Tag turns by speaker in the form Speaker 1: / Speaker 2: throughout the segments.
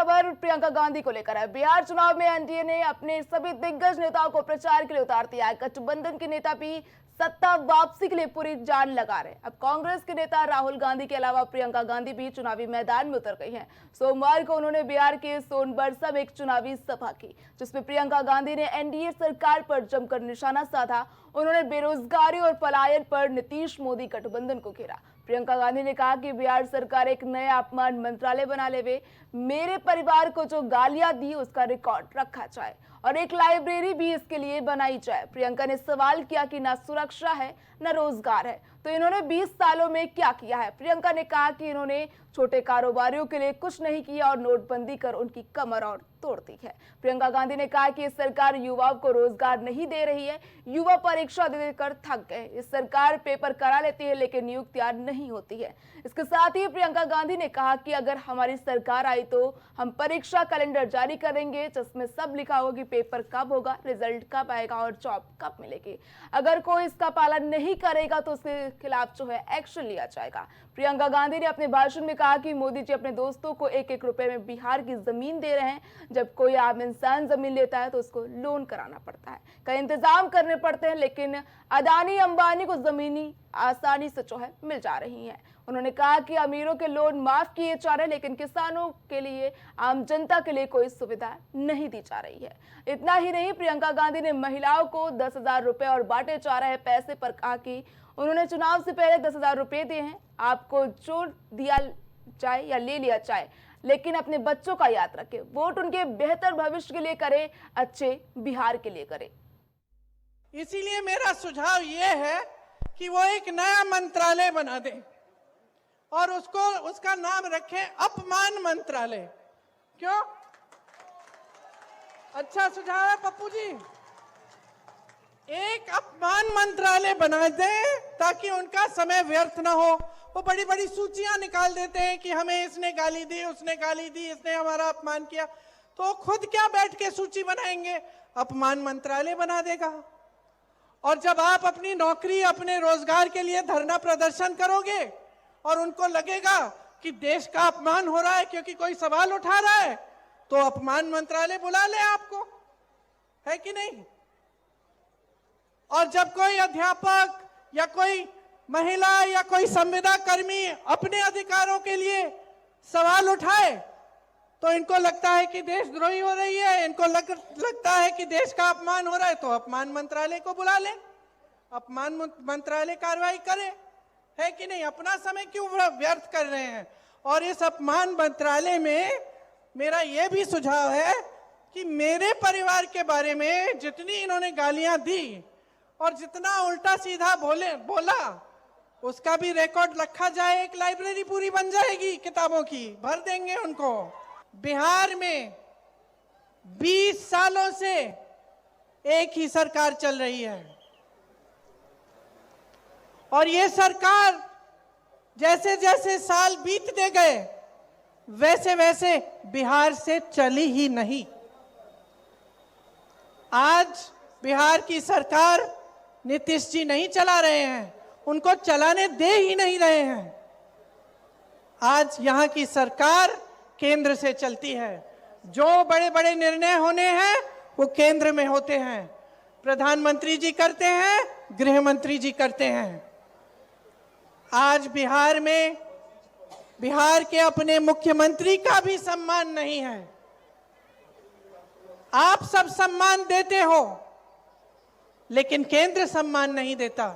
Speaker 1: खबर प्रियंका गांधी को लेकर है। बिहार चुनाव में एनडीए ने अपने सभी दिग्गज नेताओं को प्रचार के लिए उतार दिया है। गठबंधन के नेता भी सत्ता वापसी के लिए पूरी जान लगा रहे। अब कांग्रेस के नेता राहुल गांधी के अलावा प्रियंका गांधी भी चुनावी मैदान में उतर गई हैं। सोमवार को उन्होंने बिहार के सोनबरसा में एक चुनावी सभा की, जिसमें प्रियंका गांधी ने एनडीए सरकार पर जमकर निशाना साधा। उन्होंने बेरोजगारी और पलायन पर नीतीश मोदी गठबंधन को घेरा। प्रियंका गांधी ने कहा कि बिहार सरकार एक नया अपमान मंत्रालय बना लेवे, मेरे परिवार को जो गालियां दी उसका रिकॉर्ड रखा जाए और एक लाइब्रेरी भी इसके लिए बनाई जाए। प्रियंका ने सवाल किया कि ना सुरक्षा है न रोजगार है, तो इन्होंने 20 सालों में क्या किया है। प्रियंका ने कहा कि इन्होंने छोटे कारोबारियों के लिए कुछ नहीं किया और नोटबंदी कर उनकी कमर और तोड़ दी है। प्रियंका गांधी ने कहा कि इस सरकार युवाओं को रोजगार नहीं दे रही है, युवा परीक्षा देकर थक गए। इस सरकार पेपर करा लेती है लेकिन नियुक्तियां नहीं होती है। इसके साथ ही प्रियंका गांधी ने कहा कि अगर हमारी सरकार आई तो हम परीक्षा कैलेंडर जारी करेंगे, जिसमें सब लिखा होगा कि पेपर कब होगा, रिजल्ट कब आएगा और जॉब कब मिलेगी। अगर कोई इसका पालन नहीं करेगा तो उसके खिलाफ जो है एक्शन लिया जाएगा। प्रियंका गांधी ने अपने भाषण में कहा कि मोदी जी अपने दोस्तों को 1-1 रुपए में बिहार की जमीन दे रहे हैं। जब कोई आम इंसान जमीन लेता है तो उसको लोन कराना पड़ता है, कई इंतजाम करने पड़ते हैं, लेकिन अदानी अंबानी को जमीनी आसानी से जो है मिल जा रही है। उन्होंने कहा कि अमीरों के लोन माफ किए जा रहे हैं, लेकिन किसानों के लिए, आम जनता के लिए कोई सुविधा नहीं दी जा रही है। इतना ही नहीं, प्रियंका गांधी ने महिलाओं को 10,000 रुपए और बांटे जा रहे पैसे पर कहा कि उन्होंने चुनाव से पहले 10,000 रुपए दिए हैं। आपको जो दिया जाए या ले लिया जाए, लेकिन अपने बच्चों का याद रखें, वोट उनके बेहतर भविष्य के लिए करें, अच्छे बिहार के लिए करें।
Speaker 2: इसीलिए मेरा सुझाव यह है कि वो एक नया मंत्रालय बना दें और उसका नाम रखें अपमान मंत्रालय। क्यों? अच्छा सुझाव है पप्पू जी। एक अपमान मंत्रालय बना दें ताकि उनका समय व्यर्थ ना हो। वो बड़ी बड़ी सूचियां निकाल देते हैं कि हमें इसने गाली दी, उसने गाली दी, इसने हमारा अपमान किया, तो खुद क्या बैठ के सूची बनाएंगे? अपमान मंत्रालय बना देगा। और जब आप अपनी नौकरी, अपने रोजगार के लिए धरना प्रदर्शन करोगे और उनको लगेगा कि देश का अपमान हो रहा है क्योंकि कोई सवाल उठा रहा है, तो अपमान मंत्रालय बुला ले आपको, है कि नहीं? और जब कोई अध्यापक या कोई महिला या कोई संविदा कर्मी अपने अधिकारों के लिए सवाल उठाए तो इनको लगता है कि देशद्रोही हो रही है, इनको लगता है कि देश का अपमान हो रहा है, तो अपमान मंत्रालय को बुला ले, अपमान मंत्रालय कार्रवाई करे, है कि नहीं? अपना समय क्यों व्यर्थ कर रहे हैं? और इस अपमान मंत्रालय में मेरा यह भी सुझाव है कि मेरे परिवार के बारे में जितनी इन्होंने गालियां दी और जितना उल्टा सीधा बोला, उसका भी रिकॉर्ड रखा जाए। एक लाइब्रेरी पूरी बन जाएगी किताबों की, भर देंगे उनको। बिहार में 20 सालों से एक ही सरकार चल रही है और ये सरकार जैसे जैसे साल बीतते गए वैसे वैसे बिहार से चली ही नहीं। आज बिहार की सरकार नीतीश जी नहीं चला रहे हैं, उनको चलाने दे ही नहीं रहे हैं। आज यहाँ की सरकार केंद्र से चलती है। जो बड़े बड़े निर्णय होने हैं वो केंद्र में होते हैं, प्रधानमंत्री जी करते हैं, गृह मंत्री जी करते हैं। आज बिहार में बिहार के अपने मुख्यमंत्री का भी सम्मान नहीं है। आप सब सम्मान देते हो लेकिन केंद्र सम्मान नहीं देता।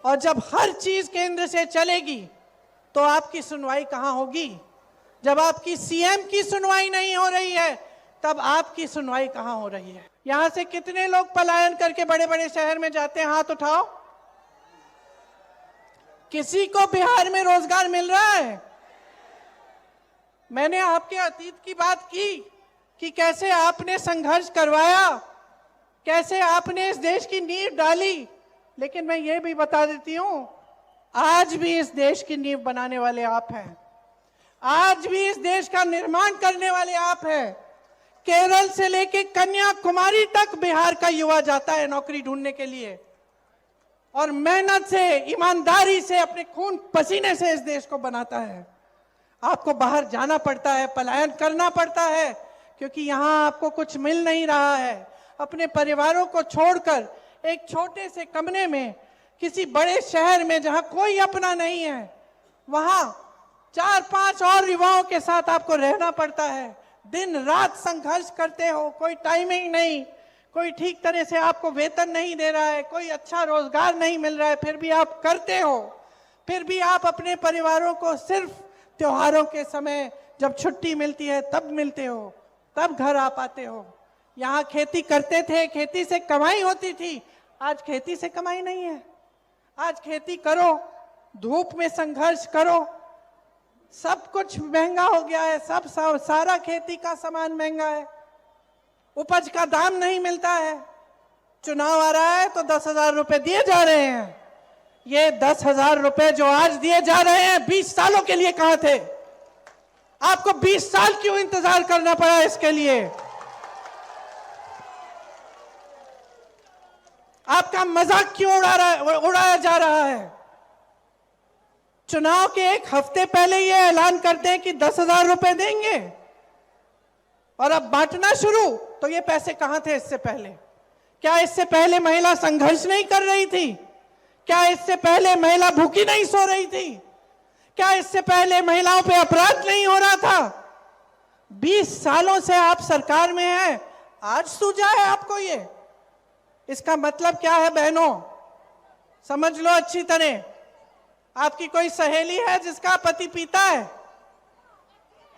Speaker 2: और जब हर चीज केंद्र से चलेगी तो आपकी सुनवाई कहां होगी? जब आपकी सीएम की सुनवाई नहीं हो रही है तब आपकी सुनवाई कहां हो रही है? यहां से कितने लोग पलायन करके बड़े बड़े शहर में जाते हैं? हाथ उठाओ। किसी को बिहार में रोजगार मिल रहा है? मैंने आपके अतीत की बात की कि कैसे आपने संघर्ष करवाया, कैसे आपने इस देश की नींव डाली, लेकिन मैं ये भी बता देती हूं, आज भी इस देश की नींव बनाने वाले आप हैं। आज भी इस देश का निर्माण करने वाले आप हैं। केरल से लेके कन्याकुमारी तक बिहार का युवा जाता है नौकरी ढूंढने के लिए और मेहनत से, ईमानदारी से, अपने खून पसीने से इस देश को बनाता है। आपको बाहर जाना पड़ता है, पलायन करना पड़ता है, क्योंकि यहाँ आपको कुछ मिल नहीं रहा है। अपने परिवारों को छोड़कर एक छोटे से कमरे में किसी बड़े शहर में जहाँ कोई अपना नहीं है, वहाँ 4-5 और युवाओं के साथ आपको रहना पड़ता है। दिन रात संघर्ष करते हो, कोई टाइमिंग नहीं, कोई ठीक तरह से आपको वेतन नहीं दे रहा है, कोई अच्छा रोजगार नहीं मिल रहा है, फिर भी आप करते हो। फिर भी आप अपने परिवारों को सिर्फ त्योहारों के समय जब छुट्टी मिलती है तब मिलते हो, तब घर आ पाते हो। यहाँ खेती करते थे, खेती से कमाई होती थी, आज खेती से कमाई नहीं है। आज खेती करो, धूप में संघर्ष करो, सब कुछ महंगा हो गया है, सारा खेती का सामान महंगा है, उपज का दाम नहीं मिलता है। चुनाव आ रहा है तो 10,000 रुपए दिए जा रहे हैं। ये 10,000 रुपए जो आज दिए जा रहे हैं 20 सालों के लिए कहां थे? आपको 20 साल क्यों इंतजार करना पड़ा इसके लिए? आपका मजाक क्यों उड़ाया जा रहा है? चुनाव के एक हफ्ते पहले ये ऐलान करते हैं कि 10,000 रुपए देंगे और अब बांटना शुरू, तो ये पैसे कहां थे इससे पहले? क्या इससे पहले महिला संघर्ष नहीं कर रही थी? क्या इससे पहले महिला भूखी नहीं सो रही थी? क्या इससे पहले महिलाओं पे अपराध नहीं हो रहा था? 20 सालों से आप सरकार में हैं, आज सूझा है आपको ये? इसका मतलब क्या है बहनों? समझ लो अच्छी तरह। आपकी कोई सहेली है जिसका पति पीता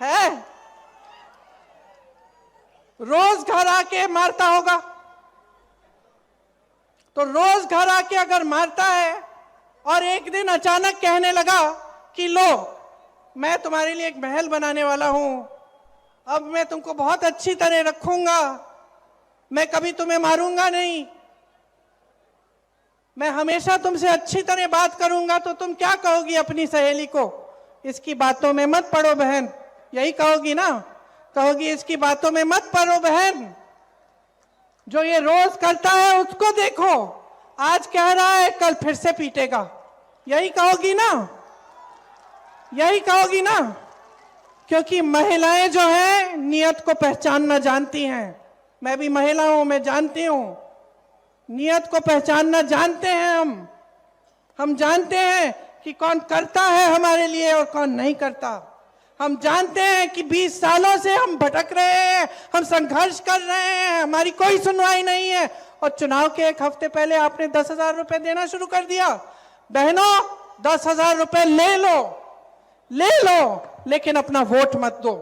Speaker 2: है? रोज घर आके मारता होगा, तो रोज घर आके अगर मारता है और एक दिन अचानक कहने लगा कि लो मैं तुम्हारे लिए एक महल बनाने वाला हूं, अब मैं तुमको बहुत अच्छी तरह रखूंगा, मैं कभी तुम्हें मारूंगा नहीं, मैं हमेशा तुमसे अच्छी तरह बात करूंगा, तो तुम क्या कहोगी अपनी सहेली को? इसकी बातों में मत पड़ो बहन, यही कहोगी ना? कहोगी इसकी बातों में मत पड़ो बहन, जो ये रोज करता है उसको देखो, आज कह रहा है कल फिर से पीटेगा, यही कहोगी ना? यही कहोगी ना? क्योंकि महिलाएं जो हैं नियत को पहचानना जानती हैं। मैं भी महिला हूं, मैं जानती हूं, नियत को पहचानना जानते हैं हम जानते हैं कि कौन करता है हमारे लिए और कौन नहीं करता। हम जानते हैं कि 20 सालों से हम भटक रहे हैं, हम संघर्ष कर रहे हैं, हमारी कोई सुनवाई नहीं है, और चुनाव के एक हफ्ते पहले आपने 10,000 रुपए देना शुरू कर दिया। बहनों, 10,000 रुपए ले लो, लेकिन अपना वोट मत दो।